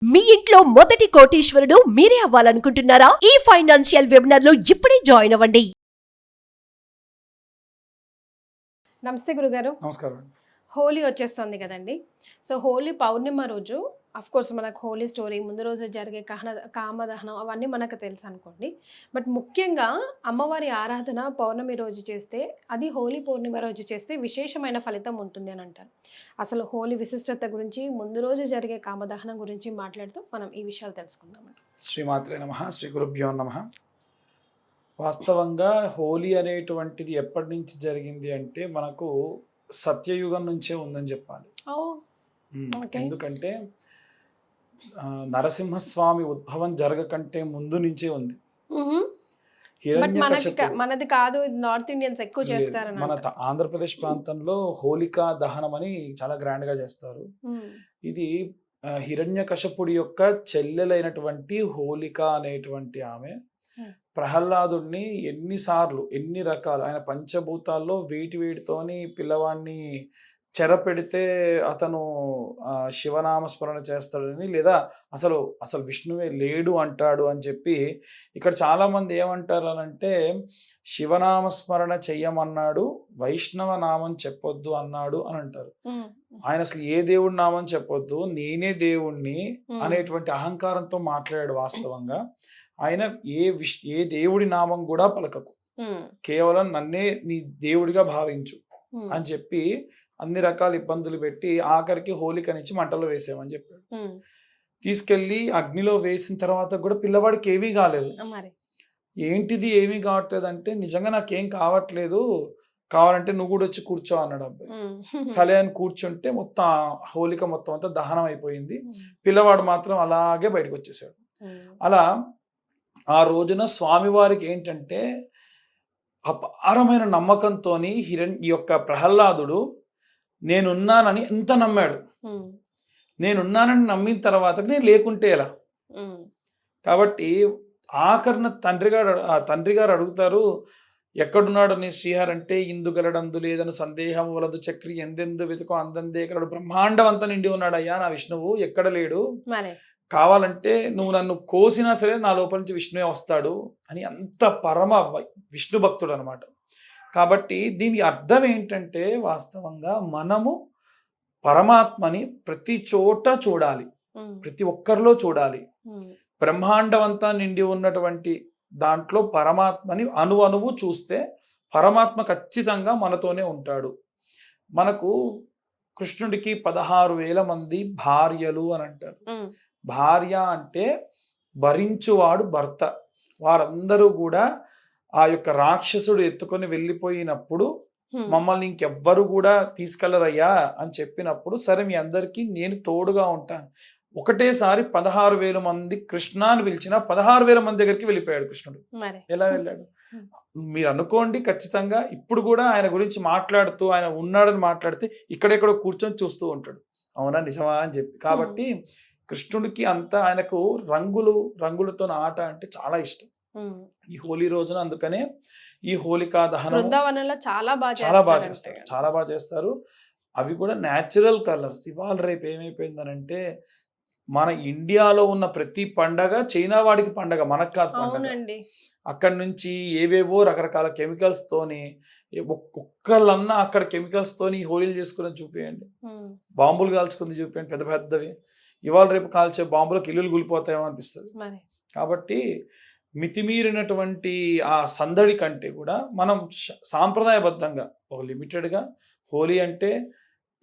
మీ ఇంట్లో మొదటి కోటీశ్వరుడు మీరే అవ్వాలనుకుంటున్నారా? ఈ ఫైనాన్షియల్ వెబినార్ లో ఇప్పుడే జాయిన్ అవ్వండి. నమస్తే గురుగారు. నమస్కారం. హోలీ వచ్చేస్తుంది కదండి. సో హోలీ పౌర్ణిమ రోజు కోర్స్ మనకు హోలీ స్టోరీ ముందు రోజు జరిగే కామదహనం అవన్నీ మనకు తెలుసు అనుకోండి. బట్ ముఖ్యంగా అమ్మవారి ఆరాధన పౌర్ణమి రోజు చేస్తే, అది హోలీ పౌర్ణిమ రోజు చేస్తే విశేషమైన ఫలితం ఉంటుంది అని అంటారు. అసలు హోలీ విశిష్టత గురించి, ముందు రోజు జరిగే కామదహనం గురించి మాట్లాడుతూ మనం ఈ విషయాలు తెలుసుకుందాం. శ్రీమాత్రే నమః, శ్రీ గురుభ్యో నమః. వాస్తవంగా హోలీ అనేటువంటిది ఎప్పటి నుంచి జరిగింది అంటే మనకు సత్యయుగం నుంచే ఉందని చెప్పాలి. ఎందుకంటే నరసింహస్వామి ఉద్భవం జరగకంటే ముందు నుంచే ఉంది. మనది కాదు, నార్త్ ఇండియన్స్ ఎక్కువ చేస్తారు. మన ఆంధ్రప్రదేశ్ ప్రాంతంలో హోలికా దహనం అని చాలా గ్రాండ్ గా చేస్తారు. ఇది హిరణ్యకశపుడి యొక్క చెల్లెలైనటువంటి హోలిక అనేటువంటి ఆమె ప్రహ్లాదుడిని ఎన్ని రకాలు ఆయన పంచభూతాల్లో వేటితోని పిల్లవాడిని చెర పెడితే అతను శివనామస్మరణ చేస్తాడని, లేదా అసలు విష్ణువే లేడు అంటాడు అని చెప్పి ఇక్కడ చాలా మంది ఏమంటారు అనంటే, శివనామస్మరణ చెయ్యమన్నాడు, వైష్ణవ నామం చెప్పొద్దు అన్నాడు అని అంటారు. ఆయన అసలు ఏ దేవుడి నామం చెప్పొద్దు, నేనే దేవుణ్ణి అనేటువంటి అహంకారంతో మాట్లాడాడు. వాస్తవంగా ఆయన ఏ దేవుడి నామం కూడా పలకకు, కేవలం నన్నే నీ దేవుడిగా భావించు అని చెప్పి అన్ని రకాల ఇబ్బందులు పెట్టి ఆఖరికి హోలికనిచ్చి మంటలో వేసామని చెప్పాడు. తీసుకెళ్లి అగ్నిలో వేసిన తర్వాత కూడా పిల్లవాడికి ఏమీ కాలేదు. ఏంటిది ఏమీ కావట్లేదు అంటే, నిజంగా నాకేం కావట్లేదు, కావాలంటే నువ్వు కూడా వచ్చి కూర్చో అన్నాడు అబ్బాయి. సలే అని కూర్చుంటే మొత్తం హోలిక మొత్తం అంతా దహనం అయిపోయింది. పిల్లవాడు మాత్రం అలాగే బయటకు వచ్చేసాడు. అలా ఆ రోజున స్వామివారికి ఏంటంటే అపారమైన నమ్మకంతో ఈ యొక్క ప్రహ్లాదుడు నేనున్నానని ఎంత నమ్మాడు. నేనున్నానని నమ్మిన తర్వాత నేను లేకుంటే ఎలా? కాబట్టి ఆఖరణ తండ్రి గారు అడుగుతారు, ఎక్కడున్నాడు నీ శ్రీహరి అంటే, ఇందుగలడందు లేదని సందేహం వలదు చక్రి ఎందెందు వెతుకో అందందే కలడు, బ్రహ్మాండం అంతా నిండి ఉన్నాడు అయ్యా నా విష్ణువు, ఎక్కడ లేడు, కావాలంటే నువ్వు నన్ను కోసినా సరే నా లోపల నుంచి విష్ణువే వస్తాడు అని అంత పరమ విష్ణు భక్తుడు అనమాట. కాబట్టి దీని అర్థం ఏంటంటే, వాస్తవంగా మనము పరమాత్మని ప్రతి చోట చూడాలి, ప్రతి ఒక్కరిలో చూడాలి. బ్రహ్మాండం అంతా నిండి ఉన్నటువంటి దాంట్లో పరమాత్మని అణువు చూస్తే పరమాత్మ ఖచ్చితంగా మనతోనే ఉంటాడు. మనకు కృష్ణుడికి 16,000 మంది భార్యలు అని అంటారు. భార్య అంటే భరించువాడు భర్త. వారందరూ కూడా ఆ యొక్క రాక్షసుడు ఎత్తుకొని వెళ్ళిపోయినప్పుడు, మమ్మల్ని ఇంకెవ్వరు కూడా తీసుకెళ్లరయ్యా అని చెప్పినప్పుడు, సరే మీ అందరికీ నేను తోడుగా ఉంటాను. ఒకటేసారి 16,000 మంది కృష్ణాన్ని పిలిచిన 16,000 మంది దగ్గరికి వెళ్ళిపోయాడు కృష్ణుడు. ఎలా వెళ్ళాడు మీరు అనుకోండి. ఖచ్చితంగా ఇప్పుడు కూడా ఆయన గురించి మాట్లాడుతూ, ఆయన ఉన్నాడని మాట్లాడితే ఇక్కడెక్కడో కూర్చొని చూస్తూ ఉంటాడు, అవునా నిజమా అని చెప్పి. కాబట్టి కృష్ణుడికి అంతా ఆయనకు రంగులతో ఆట అంటే చాలా ఇష్టం. ఈ హోలీ రోజున అందుకనే ఈ హోలికా దహనం చాలా బాగా చేస్తారు. అవి కూడా న్యాచురల్ కలర్స్. ఇవాళ రేపు ఏమైపోయిందనంటే, మన ఇండియాలో ఉన్న ప్రతి పండగ చైనా వాడికి పండగ, మనకు కాదు పండగ. అక్కడి నుంచి ఏవేవో రకరకాల కెమికల్స్ తోని, ఒక్కళ్ళన్నా అక్కడ కెమికల్స్ తోని హోలీలు చేసుకుని చూపించండి, బాంబులు కాల్చుకుంది చూపించండి పెద్ద పెద్దవి. ఇవాళ రేపు కాల్చే బాంబులకు ఇల్లులు కూలిపోతాయేమో అనిపిస్తుంది. కాబట్టి మితిమీరినటువంటి ఆ సందడి కంటే కూడా మనం సాంప్రదాయబద్ధంగా ఒక లిమిటెడ్గా, హోలీ అంటే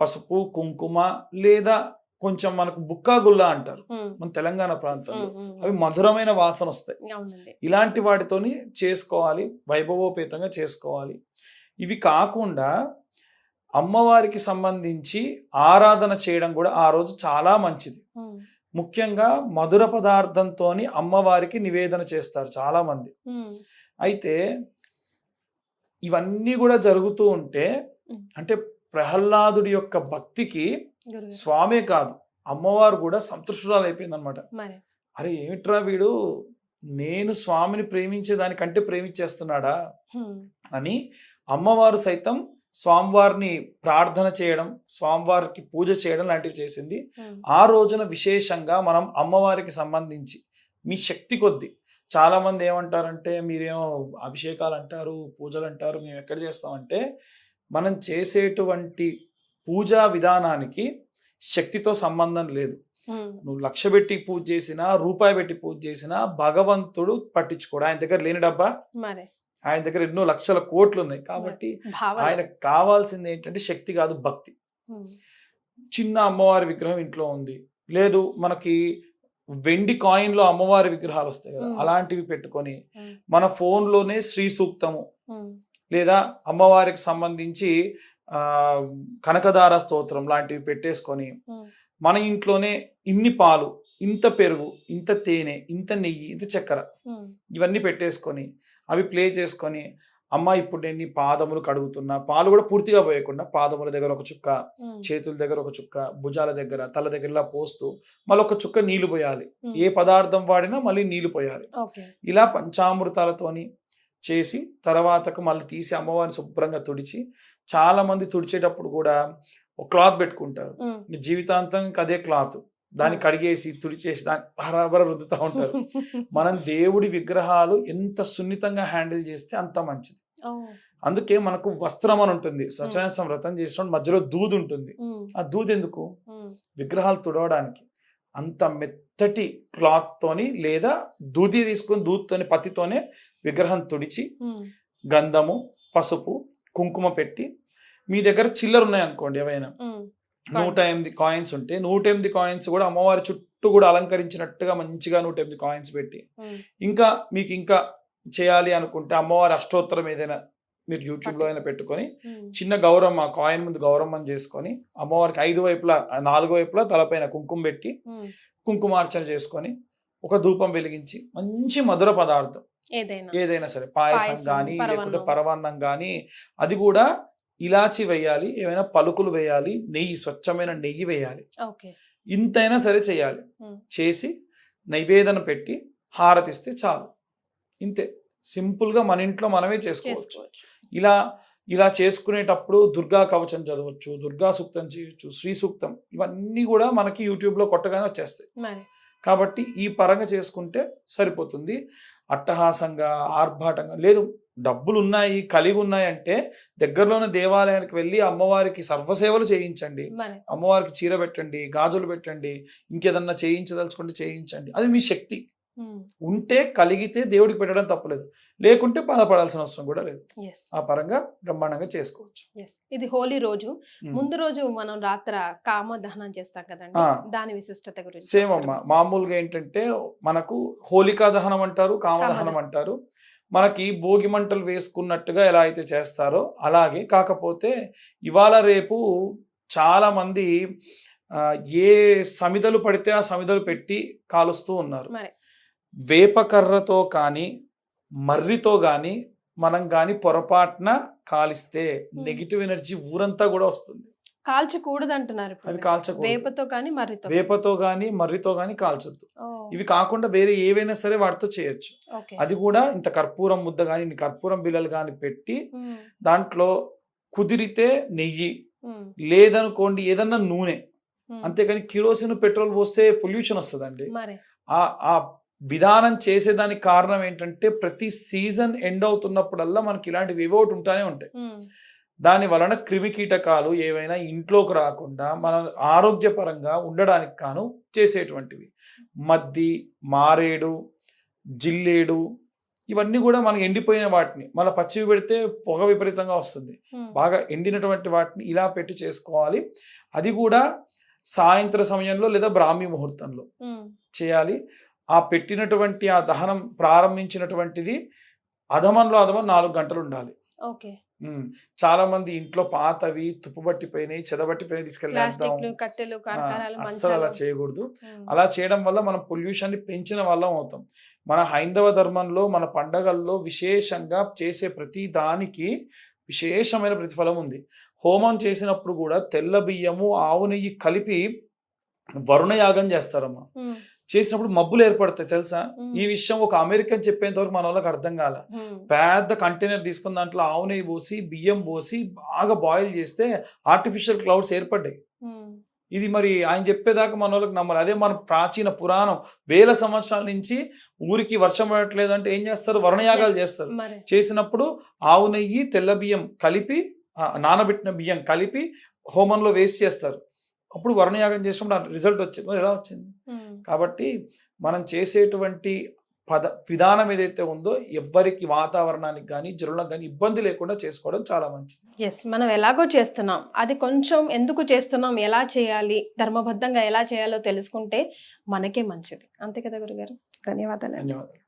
పసుపు కుంకుమ, లేదా కొంచెం మనకు బుక్కా గుల్లా అంటారు మన తెలంగాణ ప్రాంతంలో, అవి మధురమైన వాసన వస్తాయి. ఇలాంటి వాటితోని చేసుకోవాలి, వైభవోపేతంగా చేసుకోవాలి. ఇవి కాకుండా అమ్మవారికి సంబంధించి ఆరాధన చేయడం కూడా ఆ రోజు చాలా మంచిది. ముఖ్యంగా మధుర పదార్థంతో అమ్మవారికి నివేదన చేస్తారు చాలా మంది. అయితే ఇవన్నీ కూడా జరుగుతూ ఉంటే, అంటే ప్రహ్లాదుడి యొక్క భక్తికి స్వామే కాదు అమ్మవారు కూడా సంతృష్టురాలు అయిపోయింది అనమాట. అరే ఏమిట్రా వీడు, నేను స్వామిని ప్రేమించే దానికంటే ప్రేమించేస్తున్నాడా అని అమ్మవారు సైతం స్వామివారిని ప్రార్థన చేయడం, స్వామివారికి పూజ చేయడం లాంటివి చేసింది. ఆ రోజున విశేషంగా మనం అమ్మవారికి సంబంధించి మీ శక్తి కొద్దీ, చాలా మంది ఏమంటారంటే మీరేమో అభిషేకాలు అంటారు, పూజలు అంటారు, మేము ఎక్కడ చేస్తామంటే మనం చేసేటువంటి పూజా విధానానికి శక్తితో సంబంధం లేదు. నువ్వు 1,00,000 పెట్టి పూజ చేసినా, రూపాయి పెట్టి పూజ చేసినా భగవంతుడు పట్టించుకోడు. ఆయన దగ్గర లేని డబ్బా, ఆయన దగ్గర ఎన్నో లక్షల కోట్లు ఉన్నాయి. కాబట్టి ఆయనకు కావాల్సింది ఏంటంటే శక్తి కాదు, భక్తి. చిన్న అమ్మవారి విగ్రహం ఇంట్లో ఉంది, లేదు మనకి వెండి కాయిన్ లో అమ్మవారి విగ్రహాలు వస్తాయి కదా, అలాంటివి పెట్టుకొని మన ఫోన్ లోనే శ్రీ సూక్తము లేదా అమ్మవారికి సంబంధించి కనకదార స్తోత్రం లాంటివి పెట్టేసుకొని మన ఇంట్లోనే ఇన్ని పాలు, ఇంత పెరుగు, ఇంత తేనె, ఇంత నెయ్యి, ఇంత చక్కెర ఇవన్నీ పెట్టేసుకొని అవి ప్లే చేసుకొని, అమ్మ ఇప్పుడు నేను నీ పాదములు కడుగుతున్నా, పాలు కూడా పూర్తిగా పోయకుండా పాదముల దగ్గర ఒక చుక్క, చేతుల దగ్గర ఒక చుక్క, భుజాల దగ్గర, తల దగ్గర ఇలా పోస్తూ మళ్ళీ ఒక చుక్క నీళ్లు పోయాలి. ఏ పదార్థం వాడినా మళ్ళీ నీళ్లు పోయాలి. ఇలా పంచామృతాలతోని చేసి తర్వాతకు మళ్ళీ తీసి అమ్మవారిని శుభ్రంగా తుడిచి, చాలా మంది తుడిచేటప్పుడు కూడా ఒక క్లాత్ పెట్టుకుంటారు, జీవితాంతం అదే క్లాత్, దాన్ని కడిగేసి తుడిచేసి దాన్ని బరాబర రుద్దుతూ ఉంటారు. మనం దేవుడి విగ్రహాలు ఎంత సున్నితంగా హ్యాండిల్ చేస్తే అంత మంచిది. అందుకే మనకు వస్త్రం అని ఉంటుంది, సత్యనారాయణ వ్రతం చేసినప్పుడు మధ్యలో దూది ఉంటుంది. ఆ దూది ఎందుకు? విగ్రహాలు తుడవడానికి. అంత మెత్తటి క్లాత్ తోని లేదా దూది తీసుకొని దూదితోని పత్తితోనే విగ్రహం తుడిచి గంధము, పసుపు, కుంకుమ పెట్టి, మీ దగ్గర చిల్లర ఉన్నాయనుకోండి ఏవైనా 108 కాయిన్స్ ఉంటే 108 కాయిన్స్ కూడా అమ్మవారి చుట్టూ కూడా అలంకరించినట్టుగా మంచిగా 108 కాయిన్స్ పెట్టి, ఇంకా మీకు ఇంకా చేయాలి అనుకుంటే అమ్మవారి అష్టోత్తరం ఏదైనా మీరు యూట్యూబ్ లో అయినా పెట్టుకొని చిన్న గౌరమ్మ, కాయిన్ ముందు గౌరమ్మని చేసుకొని అమ్మవారికి 5 వైపులా 4 వైపులా తలపైన కుంకుమ పెట్టి కుంకుమార్చన చేసుకొని ఒక ధూపం వెలిగించి మంచి మధుర పదార్థం ఏదైనా సరే, పాయసం గాని లేకుంటే పరవాన్నం గాని, అది కూడా ఇలాచి వేయాలి, ఏమైనా పలుకులు వేయాలి, నెయ్యి, స్వచ్ఛమైన నెయ్యి వేయాలి, ఇంతైనా సరే చేయాలి. చేసి నైవేదన పెట్టి హారతిస్తే చాలు. ఇంతే సింపుల్ గా మన ఇంట్లో మనమే చేసుకోవచ్చు. ఇలా చేసుకునేటప్పుడు దుర్గా కవచం చదవచ్చు, దుర్గా సూక్తం చేయొచ్చు, శ్రీ సూక్తం, ఇవన్నీ కూడా మనకి యూట్యూబ్ లో కొట్టగానే వచ్చేస్తాయి. కాబట్టి ఈ పరంగా చేసుకుంటే సరిపోతుంది. అట్టహాసంగా, ఆర్భాటంగా లేదు, డబ్బులు ఉన్నాయి, కలిగి ఉన్నాయి అంటే దగ్గరలోనే దేవాలయానికి వెళ్ళి అమ్మవారికి సర్వసేవలు చేయించండి, అమ్మవారికి చీర పెట్టండి, గాజులు పెట్టండి, ఇంకేదన్నా చేయించదలుచుకుంటే చేయించండి. అది మీ శక్తి ఉంటే, కలిగితే దేవుడికి పెట్టడం తప్పలేదు, లేకుంటే బాధపడాల్సిన అవసరం కూడా లేదు. ఆ పరంగా బ్రహ్మాండంగా చేసుకోవచ్చు. ఇది హోలీ రోజు ముందు రోజు మనం రాత్ర కామ దహనం చేస్తాం కదండి, దాని విశిష్టత గురించి. సేమ్ అమ్మ, మామూలుగా ఏంటంటే మనకు హోలికా దహనం అంటారు, కామదహనం అంటారు. మనకి భోగి మంటలు వేసుకున్నట్టుగా ఎలా అయితే చేస్తారో అలాగే, కాకపోతే ఇవాళ రేపు చాలా మంది ఏ సమిదలు పడితే ఆ సమిదలు పెట్టి కాలుస్తూ ఉన్నారు. వేపకర్రతో కానీ మర్రితో కానీ మనం కానీ పొరపాటున కాలిస్తే నెగిటివ్ ఎనర్జీ ఊరంతా కూడా వస్తుంది. కాల్చకూడదు అంటున్నారు. అవి కాల్చకూడదు. వేపతో కానీ మర్రితో కానీ కాల్చొద్దు. ఇవి కాకుండా వేరే ఏవైనా సరే వాటితో చేయొచ్చు. అది కూడా ఇంత కర్పూరం ముద్ద కానీ ఇన్ని కర్పూరం బిళ్ళలు కానీ పెట్టి దాంట్లో కుదిరితే నెయ్యి, లేదనుకోండి ఏదన్నా నూనె, అంతేకాని కిరోసిన్, పెట్రోల్ పోస్తే పొల్యూషన్ వస్తుందండి. ఆ విధానం చేసేదానికి కారణం ఏంటంటే ప్రతి సీజన్ ఎండ్ అవుతున్నప్పుడల్లా మనకి ఇలాంటివి ఏవో ఒకటి ఉంటానే ఉంటాయి. దాని వలన క్రిమి కీటకాలు ఏవైనా ఇంట్లోకి రాకుండా మన ఆరోగ్యపరంగా ఉండడానికి కాను చేసేటువంటివి. మద్ది, మారేడు, జిల్లేడు, ఇవన్నీ కూడా మనకి ఎండిపోయిన వాటిని మళ్ళీ పచ్చివి పెడితే పొగ విపరీతంగా వస్తుంది. బాగా ఎండినటువంటి వాటిని ఇలా పెట్టి చేసుకోవాలి. అది కూడా సాయంత్ర సమయంలో లేదా బ్రాహ్మీ ముహూర్తంలో చేయాలి. ఆ పెట్టినటువంటి ఆ దహనం ప్రారంభించినటువంటిది అధమంలో 4 గంటలు ఉండాలి. చాలా మంది ఇంట్లో పాతవి, తుప్పుబట్టిపోయినాయి, చెదబట్టిపోయినాయి తీసుకెళ్ళేద్దాం, అస్సలు అలా చేయకూడదు. అలా చేయడం వల్ల మనం పొల్యూషన్ ని పెంచిన వాళ్ళం అవుతాం. మన హైందవ ధర్మంలో మన పండగల్లో విశేషంగా చేసే ప్రతి దానికి విశేషమైన ప్రతిఫలం ఉంది. హోమం చేసినప్పుడు కూడా తెల్ల బియ్యము, ఆవు నెయ్యి కలిపి వరుణ యాగం చేస్తారమ్మా. చేసినప్పుడు మబ్బులు ఏర్పడతాయి తెలుసా. ఈ విషయం ఒక అమెరికన్ చెప్పేంత వరకు మన వాళ్ళకి అర్థం కాల. పెద్ద కంటైనర్ తీసుకున్న దాంట్లో ఆవు నెయ్యి పోసి బియ్యం పోసి బాగా బాయిల్ చేస్తే ఆర్టిఫిషియల్ క్లౌడ్స్ ఏర్పడ్డాయి. ఇది మరి ఆయన చెప్పేదాకా మన వాళ్ళకి నమ్మాలి. అదే మన ప్రాచీన పురాణం వేల సంవత్సరాల నుంచి ఊరికి వర్షం పడట్లేదు అంటే ఏం చేస్తారు, వరుణయాగాలు చేస్తారు. చేసినప్పుడు ఆవు నెయ్యి తెల్ల బియ్యం కలిపి నానబెట్టిన బియ్యం కలిపి హోమంలో వేస్ట్ చేస్తారు. అప్పుడు వర్ణయాగం చేసినప్పుడు రిజల్ట్ వచ్చింది. మరి ఎలా వచ్చింది? కాబట్టి మనం చేసేటువంటి విధానం ఏదైతే ఉందో ఎవ్వరికి వాతావరణానికి కానీ జనులకు కానీ ఇబ్బంది లేకుండా చేసుకోవడం చాలా మంచిది. ఎస్, మనం ఎలాగో చేస్తున్నాం, అది కొంచెం ఎందుకు చేస్తున్నాం, ఎలా చేయాలి, ధర్మబద్ధంగా ఎలా చేయాలో తెలుసుకుంటే మనకే మంచిది. అంతే కదా గురుగారు. ధన్యవాదాలు. ధన్యవాదాలు.